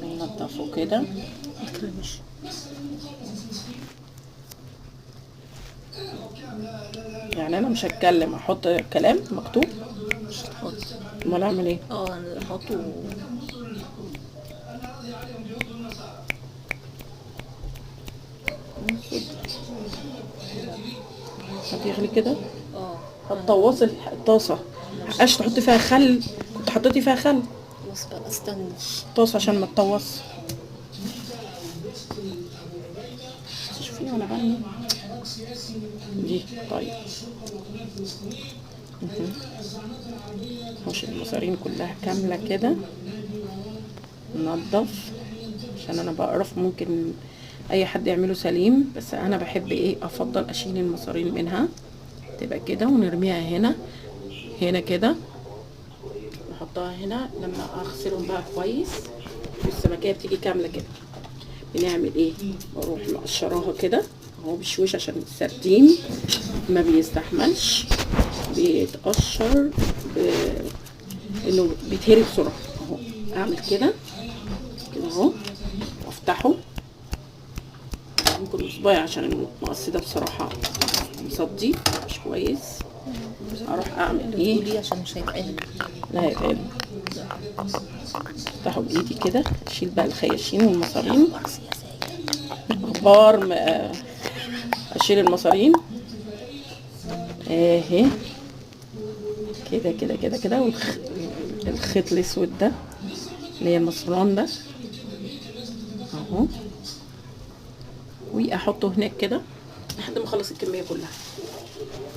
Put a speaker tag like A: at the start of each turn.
A: ننضفه كده.
B: مش
A: يعني انا مش هتكلم، احط كلام مكتوب.
B: مش هتحط.
A: امال اعمل ايه؟
B: انا احطه.
A: هتغلي كده.
B: اه
A: هتطوصي الطاسه، عشان تحطي فيها خل. كنت حطيتي فيها خل.
B: خلاص بقى استنى.
A: طاسه عشان ما تطوص. شوفي وانا بعمل دي. طيب مش المصارين كلها كامله كده. ننضف عشان انا بقرف، ممكن اي حد يعمله سليم، بس انا بحب ايه، افضل اشيل المصارين منها تبقى كده ونرميها هنا. هنا كده نحطها هنا. لما اغسلهم بقى كويس، السمكية بتيجي كاملة كده. بنعمل ايه، بروح مقشراها كده اهو بشويش، عشان السردين ما بيستحملش بيتقشر انه بيتهري بسرعة اهو. اعمل كده كده اهو وافتحه. ممكن صباعي عشان المقص ده بصراحة مصدي مش كويس. اروح اعمل ايه،
B: تقولي عشان مش هيتقلب.
A: لا هيتقلب. افتحه بايدي كده، اشيل بقى الخياشيم والمصارين. اخبار اشيل المصارين اهي كده كده كده كده. والخيط الاسود ده اللي هي المصران ده اهو، واحطه هناك كده لحد ما اخلص الكميه كلها.